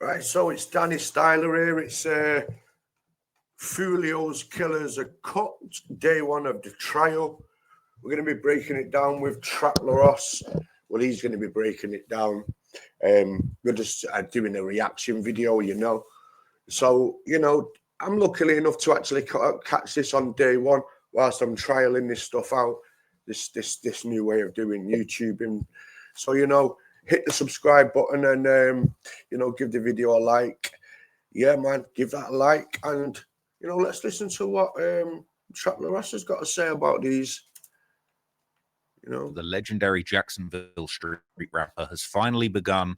Right, so it's Danny Styla here. It's Foolios killers are cut. Day one of the trial. We're going to be breaking it down with Ross. Well, he's going to be breaking it down. We're just doing a reaction video, you know. So, you know, I'm lucky enough to actually catch this on day one whilst I'm trialing this stuff out. This new way of doing YouTubing. So, you know, hit the subscribe button and, you know, give the video a like. Yeah, man, give that a like. And, you know, let's listen to what Ross has got to say about these. You know, the legendary Jacksonville street rapper has finally begun.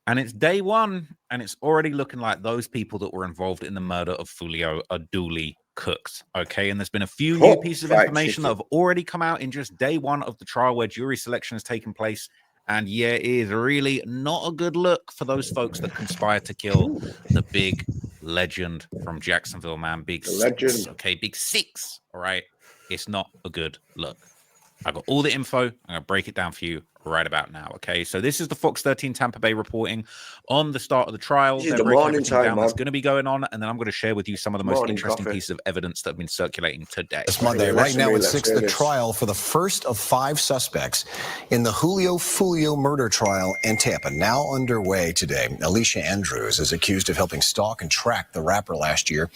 And it's day one, and it's already looking like those people that were involved in the murder of Foolio are duly cooked, okay? And there's been a few new pieces of information that have already come out in just day one of the trial where jury selection has taken place. And yeah, it is really not a good look for those folks that conspired to kill the big legend from Jacksonville, man. Big Six, okay? Big Six, all right? It's not a good look. I got all the info. I'm going to break it down for you right about now, okay? So this is the Fox 13 Tampa Bay reporting on the start of the trial. They're breaking everything down that's going to be going on, and then I'm going to share with you some of the most interesting pieces of evidence that have been circulating today. This Monday, right now at 6, the trial for the first of 5 suspects in the Foolio murder trial in Tampa, now underway today. Alicia Andrews is accused of helping stalk and track the rapper last year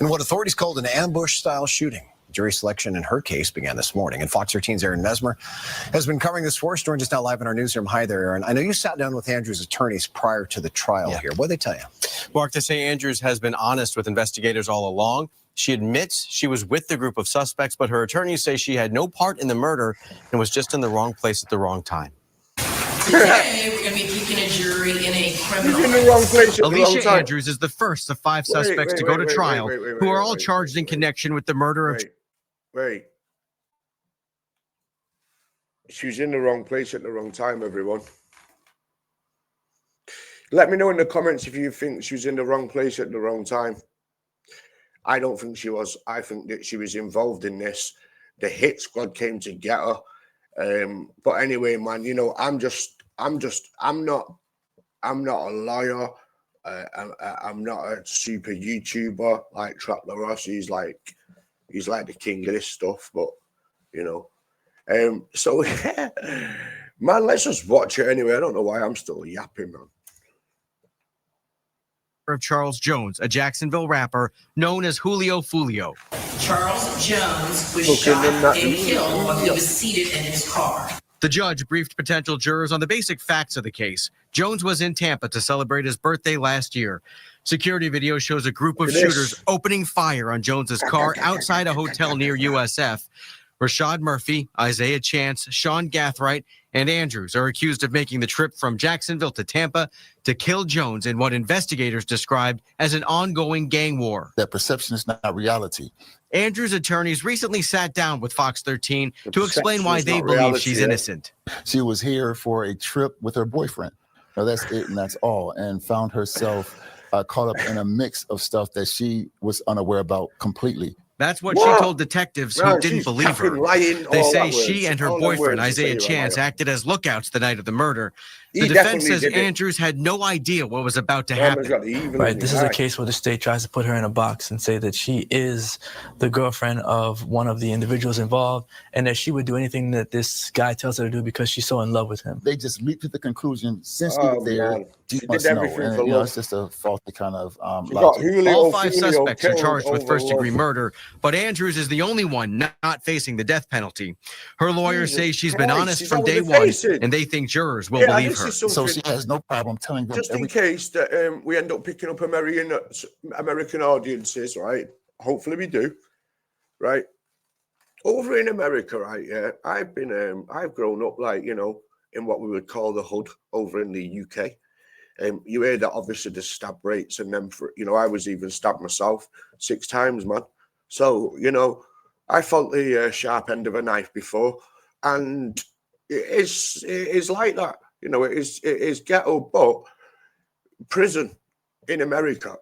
in what authorities called an ambush-style shooting. Jury selection in her case began this morning, and Fox 13's Aaron Mesmer has been covering this for us. Joined us now live in our newsroom. Hi there, Aaron. I know you sat down with Andrews' attorneys prior to the trial here. What did they tell you? Mark, they say Andrews has been honest with investigators all along. She admits she was with the group of suspects, but her attorneys say she had no part in the murder and was just in the wrong place at the wrong time. Today, we're going to be picking a jury in a criminal in the wrong place at the wrong Alicia time. Andrews is the first of 5 suspects to go to trial who are all charged in connection with the murder of... Wait. She was in the wrong place at the wrong time, everyone. Let me know in the comments if you think she was in the wrong place at the wrong time. I don't think she was. I think that she was involved in this. The hit squad came to get her. But anyway, man, you know, I'm not a lawyer. I'm not a super YouTuber like Ross. He's like the king of this stuff, but you know. So yeah, man, let's just watch it anyway. I don't know why I'm still yapping, man. Of Charles Jones, a Jacksonville rapper known as Foolio. Charles Jones was shot and killed while he was seated in his car. The judge briefed potential jurors on the basic facts of the case. Jones was in Tampa to celebrate his birthday last year. Security video shows a group of shooters opening fire on Jones's car outside a hotel near USF. Rashad Murphy, Isaiah Chance, Sean Gathright, and Andrews are accused of making the trip from Jacksonville to Tampa to kill Jones in what investigators described as an ongoing gang war. That perception is not reality. Andrews' attorneys recently sat down with Fox 13 to explain why they believe she's innocent. She was here for a trip with her boyfriend. No, that's it, and that's all, and found herself caught up in a mix of stuff that she was unaware about completely. That's what she told detectives who didn't believe her. They say she and her boyfriend, Isaiah Chance, acted as lookouts the night of the murder. The defense says Andrews had no idea what was about to happen. Right, this is a case where the state tries to put her in a box and say that she is the girlfriend of one of the individuals involved and that she would do anything that this guy tells her to do because she's so in love with him. They just leap to the conclusion, since he was there, you must know. And, you know, it's just a faulty kind of logic. All 5 suspects are charged with first-degree murder, but Andrews is the only one not facing the death penalty. Her lawyers say she's been honest from day one, and they think jurors will believe her. So she has no problem telling them. Just in case that we end up picking up American audiences, right? Hopefully we do, right? Over in America, right? Yeah, I've grown up, like, you know, in what we would call the hood over in the UK. You hear that obviously the stab rates, and then you know, I was even stabbed myself 6 times, man. So you know, I felt the sharp end of a knife before, and it is like that. You know, it is ghetto, but prison in America,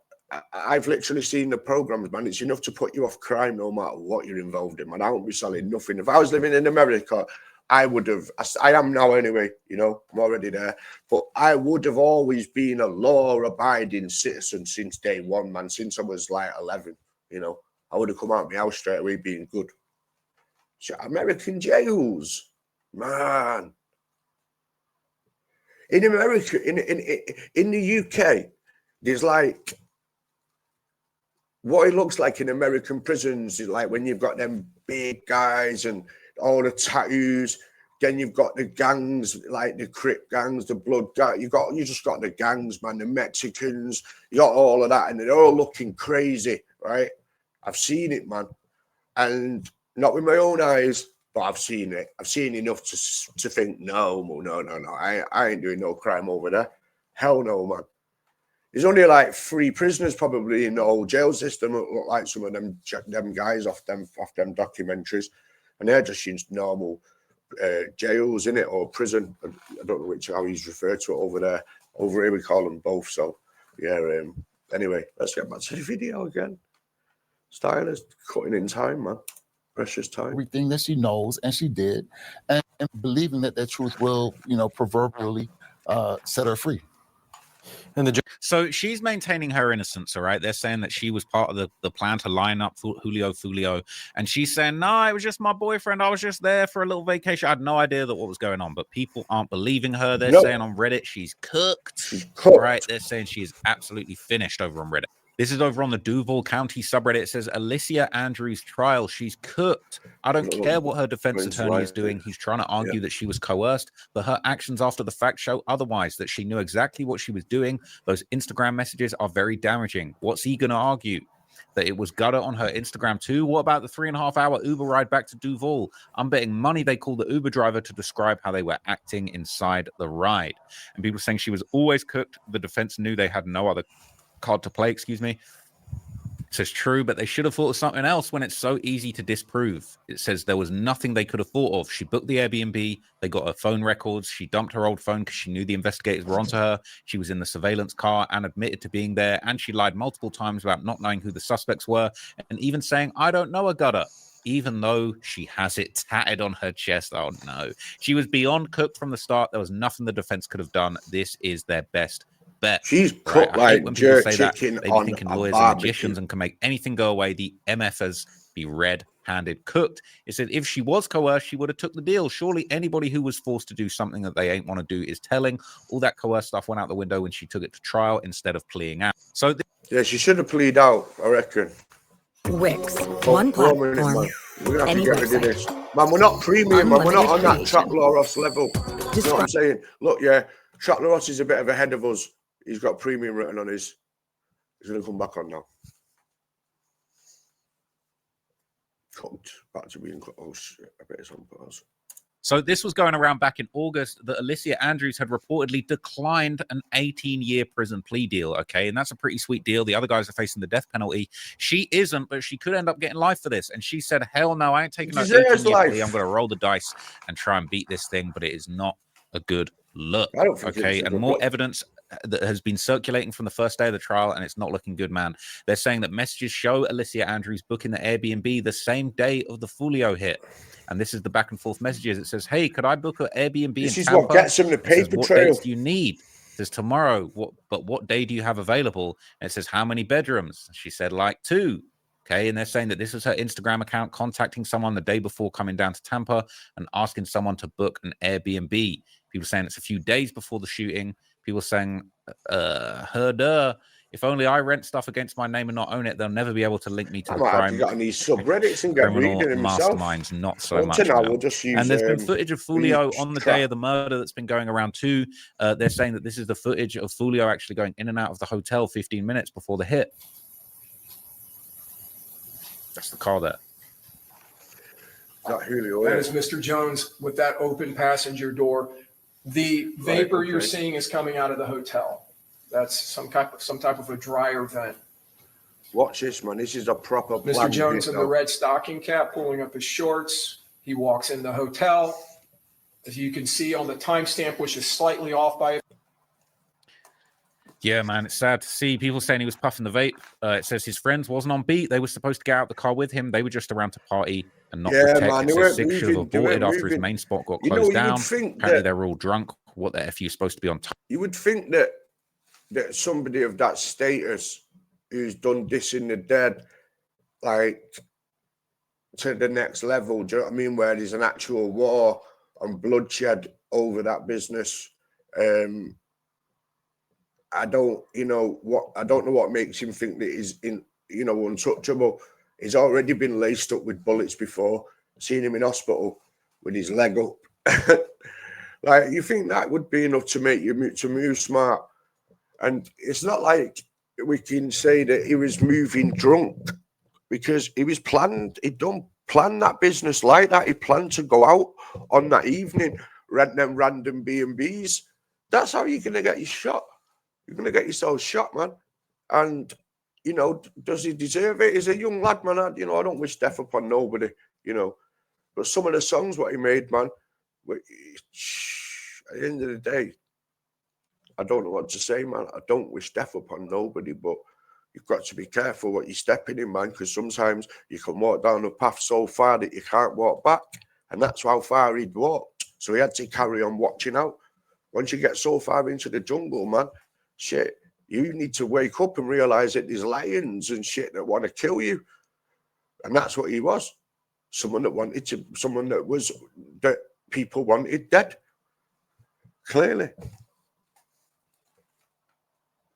I've literally seen the programs, man. It's enough to put you off crime no matter what you're involved in, man. I won't be selling nothing. If I was living in America, I would have, I am now anyway, you know, I'm already there, but I would have always been a law-abiding citizen since day one, man, since I was like 11, you know. I would have come out of my house straight away being good. American jails, man. In America, in the UK, there's like, what it looks like in American prisons is like when you've got them big guys and all the tattoos, then you've got the gangs, like the Crip gangs, the blood gang. You just got the gangs, man, the Mexicans, you got all of that, and they're all looking crazy, right? I've seen it, man. And not with my own eyes, but I've seen it. I've seen enough to think, no. I ain't doing no crime over there. Hell no, man. There's only like 3 prisoners probably in the whole jail system that look like some of them guys off them documentaries, and they're just used normal jails in it, or prison. I don't know how he's referred to it over there. Over here we call them both. So yeah. Anyway, let's get back to the video again. Styla's cutting in time, man. Precious time. Everything that she knows, and she did, and believing that truth will, proverbially set her free. And so she's maintaining her innocence, all right? They're saying that she was part of the plan to line up Foolio, and she's saying, no, it was just my boyfriend. I was just there for a little vacation. I had no idea that what was going on, but people aren't believing her. They're saying on Reddit, she's cooked. Right? They're saying she is absolutely finished over on Reddit. This is over on the Duval County subreddit. It says, Alicia Andrews' trial. She's cooked. I don't care what her defense attorney is doing. He's trying to argue that she was coerced, but her actions after the fact show otherwise, that she knew exactly what she was doing. Those Instagram messages are very damaging. What's he going to argue? That it was gutter on her Instagram too? What about the 3.5-hour Uber ride back to Duval? I'm betting money they called the Uber driver to describe how they were acting inside the ride. And people saying she was always cooked. The defense knew they had no other card to play, excuse me. It says true, but they should have thought of something else when it's so easy to disprove. It says there was nothing they could have thought of. She booked the Airbnb, they got her phone records, she dumped her old phone because she knew the investigators were onto her. She was in the surveillance car and admitted to being there, and she lied multiple times about not knowing who the suspects were, and even saying, I don't know a gutter, even though she has it tatted on her chest. Oh no. She was beyond cooked from the start. There was nothing the defense could have done. This is their best bet. She's cooked like jerk chicken they on be thinking a lawyers barbecue. and magicians and can make anything go away. The MFers be red-handed cooked. It said if she was coerced, she would have took the deal. Surely anybody who was forced to do something that they ain't want to do is telling. All that coerced stuff went out the window when she took it to trial instead of pleading out. So yeah, she should have pleaded out, I reckon. Wix, one platform, we're gonna have any to get rid of website. this. Man, we're not premium, man. We're not on that Unlimited Track Ross level. You know what I'm saying? Look, yeah, Track Ross is a bit of ahead of us. He's got premium written on his. He's going to come back on now. Cooked. Back to being cooked. Oh, shit. I bet it's on pause. So this was going around back in August that Alicia Andrews had reportedly declined an 18-year prison plea deal, okay? And that's a pretty sweet deal. The other guys are facing the death penalty. She isn't, but she could end up getting life for this. And she said, hell no, I ain't taking no 18-year plea. I'm going to roll the dice and try and beat this thing, but it is not a good look, okay? And more evidence that has been circulating from the first day of the trial, and it's not looking good, man. They're saying that messages show Alicia Andrews booking the Airbnb the same day of the Foolio hit. And this is the back and forth messages. It says, hey, could I book an Airbnb this in is Tampa? What gets him the paper what trail. dates do you need? It says tomorrow. What day do you have available? And it says, how many bedrooms? She said, like 2. Okay, and they're saying that this is her Instagram account contacting someone the day before coming down to Tampa and asking someone to book an Airbnb. People saying it's a few days before the shooting. People saying, if only I rent stuff against my name and not own it, they'll never be able to link me to the crime. I got on these subreddits and get criminal reading masterminds, not so much. We'll just use, and there's been footage of Foolio on the day of the murder that's been going around too. They're saying that this is the footage of Foolio actually going in and out of the hotel 15 minutes before the hit. That's the car there. That is Mr. Jones with that open passenger door. The vapor you're seeing is coming out of the hotel. That's some type of a dryer vent. Watch this, man. This is a proper Mr. Jones in the red stocking cap pulling up his shorts. He walks in the hotel. As you can see on the timestamp, which is slightly off by. Yeah, man, it's sad to see people saying he was puffing the vape. It says his friends wasn't on beat. They were supposed to get out the car with him. They were just around to party and not Yeah, protect. man, It they says weren't 6 should have moving. They aborted weren't after his moving. main spot got You know, closed you would down. think Apparently, that they were all drunk. What the F are you supposed to be on time? you would think that somebody of that status who's done this in the dead, like to the next level, do you know what I mean? Where there's an actual war and bloodshed over that business. I don't know what makes him think that he's untouchable. He's already been laced up with bullets before. Seen him in hospital with his leg up. Like, you think that would be enough to make you move smart? And it's not like we can say that he was moving drunk, because he was planned. He'd plan that business like that. He planned to go out on that evening, rent them random B&Bs. That's how you're gonna get your shot. You're gonna get yourself shot, man. And does he deserve it? He's a young lad, man. I don't wish death upon nobody, But some of the songs what he made, man, at the end of the day, I don't know what to say, man. I don't wish death upon nobody, but you've got to be careful what you're stepping in, man, because sometimes you can walk down a path so far that you can't walk back. And that's how far he'd walked. So he had to carry on watching out. Once you get so far into the jungle, man, shit, you need to wake up and realize that there's lions and shit that want to kill you. And that's what he was. Someone that people wanted dead. Clearly.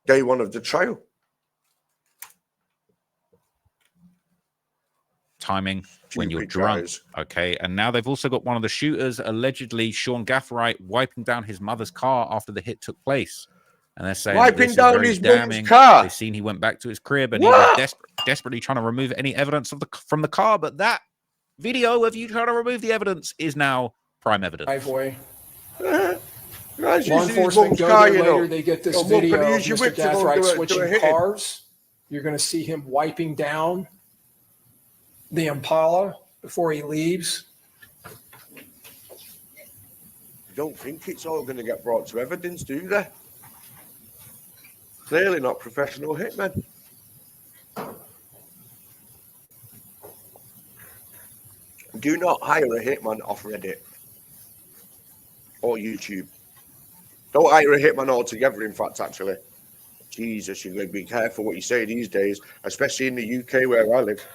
Day one of the trial. Timing when you're drunk. Okay. And now they've also got one of the shooters, allegedly Sean Gaffright, wiping down his mother's car after the hit took place. And they're saying wiping down his mum's car. They've seen he went back to his crib and he was desperately trying to remove any evidence from the car. But that video of you trying to remove the evidence is now prime evidence. Driveway. Law enforcement go there later. They get this video of Mr. Gaffright switching cars. You're going to see him wiping down the Impala before he leaves. I don't think it's all going to get brought to evidence, do they? Clearly not professional hitmen. Do not hire a hitman off Reddit or YouTube. Don't hire a hitman altogether, in fact, actually. Jesus, you've got to be careful what you say these days, especially in the UK where I live.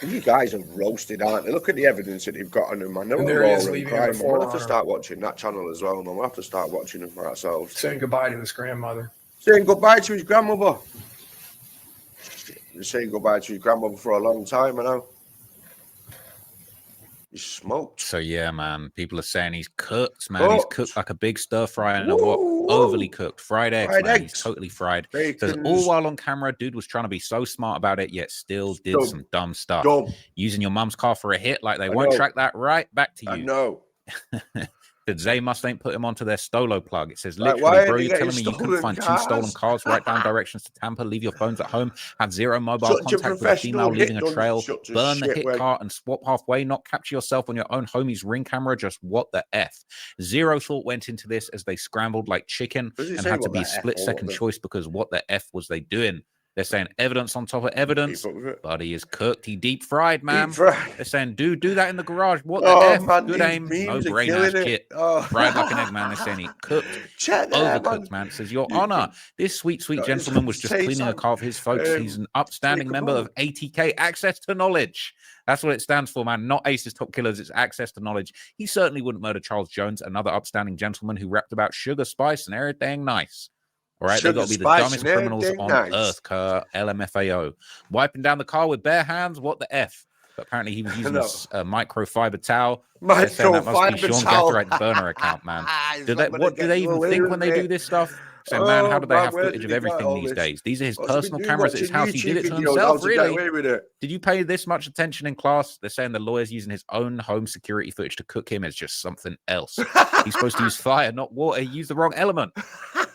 You guys are roasted, aren't they? Look at the evidence that they've got on them, man. They're all in crime. We'll have to start watching that channel as well, man. We'll have to start watching them for ourselves. Saying goodbye to his grandmother. Saying goodbye to his grandmother. He's saying goodbye to his grandmother for a long time, I know. He's smoked. So yeah, man. People are saying he's cooked, man. He's cooked like a big stir fry and overly cooked. Fried eggs, man. He's totally fried. Says all while on camera, dude was trying to be so smart about it, yet still did some dumb stuff. Using your mum's car for a hit, like they won't track that right back to you. I know. That Zay must ain't put him onto their Stolo plug. It says, literally, bro, you're telling me you couldn't find 2 stolen cars, write down directions to Tampa, leave your phones at home, have 0 mobile contact with a female leaving a trail, burn the hit car and swap halfway, not capture yourself on your own homie's ring camera. Just what the F? 0 thought went into this as they scrambled like chicken and had to be split-second choice because what the F was they doing? They're saying evidence on top of evidence. Buddy is cooked. He deep fried, man. They're saying, dude, do that in the garage. What the F? Man, good aim. No brain ass kit. Fried like an egg, man. They're saying he cooked. Overcooked, man. It says, Your Honor, this sweet gentleman was just cleaning a car of his folks. He's an upstanding member of ATK, access to knowledge. That's what it stands for, man. Not Ace's Top Killers. It's access to knowledge. He certainly wouldn't murder Charles Jones, another upstanding gentleman who rapped about sugar, spice, and everything nice. All right, they've got to be the dumbest criminals on earth, LMFAO. Wiping down the car with bare hands, what the F? But apparently he was using a microfiber towel. That must be Sean Gaffright's burner account, man. What do they even think when they do this stuff? So, man, how do they have footage of everything these days? These are his personal cameras at his house. He did it to himself, really. Did you pay this much attention in class? They're saying the lawyer's using his own home security footage to cook him as just something else. He's supposed to use fire, not water. He used the wrong element.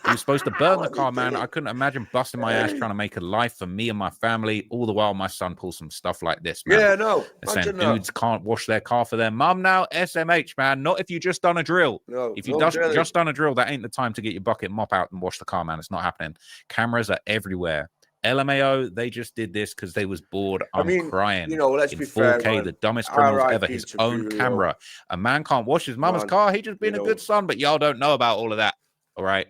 He was supposed to burn the car, man. I couldn't imagine busting my ass trying to make a life for me and my family. All the while, my son pulls some stuff like this, man. Yeah, no. They're saying dudes can't wash their car for their mum now. SMH, man. Not if you just done a drill. No, if you just done a drill, that ain't the time to get your bucket mop out and wash the car, man. It's not happening. Cameras are everywhere. LMAO, they just did this because they was bored. I'm crying. You know, let's in be 4K, fair, man. the dumbest criminals ever. RIP His to own Foolio. camera. A man can't wash his mama's car. He just being a good son, but y'all don't know about all of that. All right.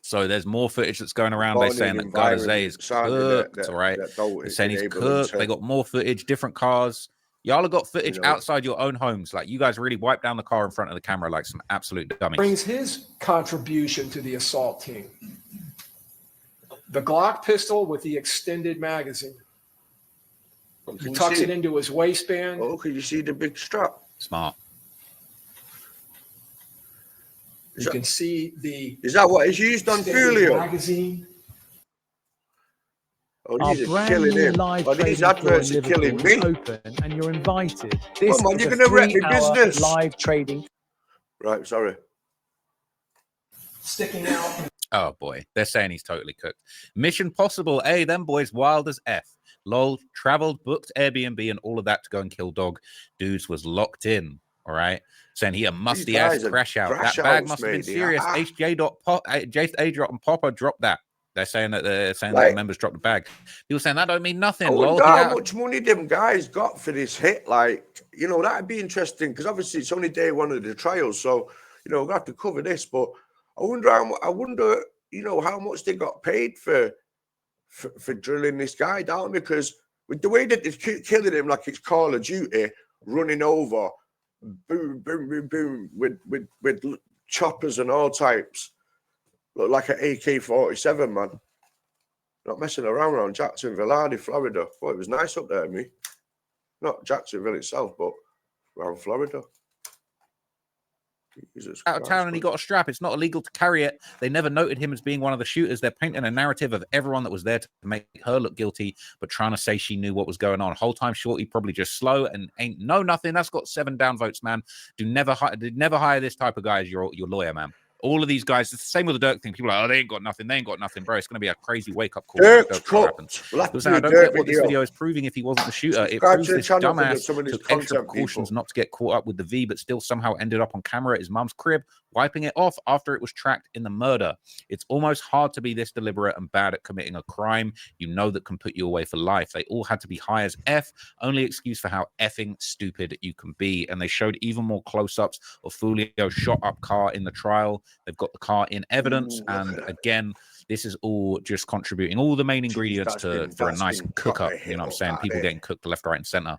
So there's more footage that's going around. They're saying that Gardezé is cooked. All right. They're saying he's cooked. They got more footage, different cars. Y'all have got footage outside your own homes. Like, you guys really wiped down the car in front of the camera like some absolute dummies. Brings his contribution to the assault team. The Glock pistol with the extended magazine. He tucks it into his waistband. Oh, can you see the big strap? Smart. You can see the... Is that what is used on Foolio? Magazine. Oh, these are killing him. Oh, these adverts are killing me. Open and you're invited. This Come on, is you're going to wreck my business. Live trading. Right, sorry. Sticking out. Oh, boy. They're saying he's totally cooked. Mission Possible. Hey, them boys wild as F. Lol, traveled, booked Airbnb and all of that to go and kill dog. Dudes was locked in. All right. Saying he a musty ass crash out. That bag must have been serious. HJ and Popper dropped that. They're saying that the members dropped the bag. People saying that don't mean nothing. I wonder how much money them guys got for this hit. Like, you know, that'd be interesting because obviously it's only day one of the trials, so you know we'll have to cover this. But I wonder, you know, how much they got paid for drilling this guy down, because with the way that they're killing him like it's Call of Duty, running over, boom, boom, boom, boom, with choppers and all types. Look like an AK-47, man. Not messing around Jacksonville, Florida. Well, it was nice up there, me. Not Jacksonville itself, but around Florida. Jesus out of town and he got a strap. It's not illegal to carry it. They never noted him as being one of the shooters. They're painting a narrative of everyone that was there to make her look guilty, but trying to say she knew what was going on. Whole time Shorty probably just slow and ain't know nothing. That's got 7 downvotes, man. Never hire this type of guy as your lawyer, man. All of these guys, it's the same with the Dirk thing. People are like, oh, they ain't got nothing. They ain't got nothing, bro. It's going to be a crazy wake-up call. Dirk's cooked. I don't get what this video is proving if he wasn't the shooter. It proves this dumbass took extra precautions not to get caught up with the V, but still somehow ended up on camera at his mum's crib, wiping it off after it was tracked in the murder. It's almost hard to be this deliberate and bad at committing a crime you know that can put you away for life. They all had to be high as F, only excuse for how effing stupid you can be. And they showed even more close-ups of Foolio's shot-up car in the trial. They've got the car in evidence, and again, this is all just contributing all the main ingredients for a nice cook-up. You know what I'm saying? People getting cooked left, right, and center.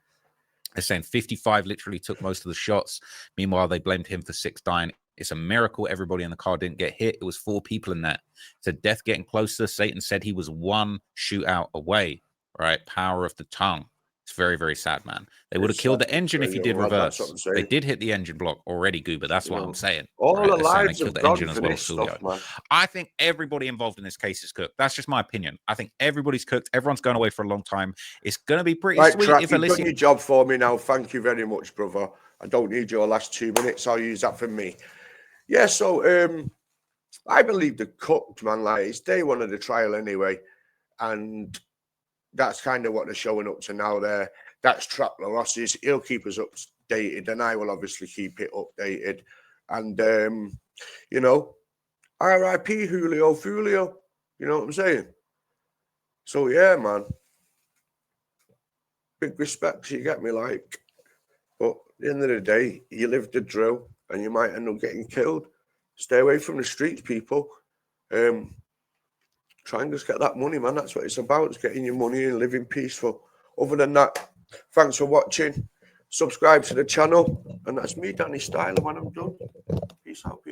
They're saying 55 literally took most of the shots. Meanwhile, they blamed him for 6 dying. It's a miracle everybody in the car didn't get hit. It was 4 people in that. It's a death getting closer. Satan said he was 1 shootout away. Right? Power of the tongue. It's very, very sad, man. They would have killed the engine if he did reverse. They did hit the engine block already, Goober. That's what I'm saying. All the lives have gone for this stuff, man. I think everybody involved in this case is cooked. That's just my opinion. I think everybody's cooked. Everyone's going away for a long time. It's going to be pretty sweet if you've done your job for me now. Thank you very much, brother. I don't need your last 2 minutes. I'll use that for me. Yeah, so I believe they're cooked, man. Like, it's day one of the trial anyway. And that's kind of what they're showing up to now there. That's Trap Ross's. He'll keep us updated, and I will obviously keep it updated. And, you know, RIP Foolio. You know what I'm saying? So, yeah, man. Big respect, you get me, like. But at the end of the day, you live the drill, and you might end up getting killed. Stay away from the streets, people. Try and just get that money, man. That's what it's about. It's getting your money and living peaceful. Other than that, thanks for watching. Subscribe to the channel. And that's me, Danny Styla, when I'm done. Peace out, people.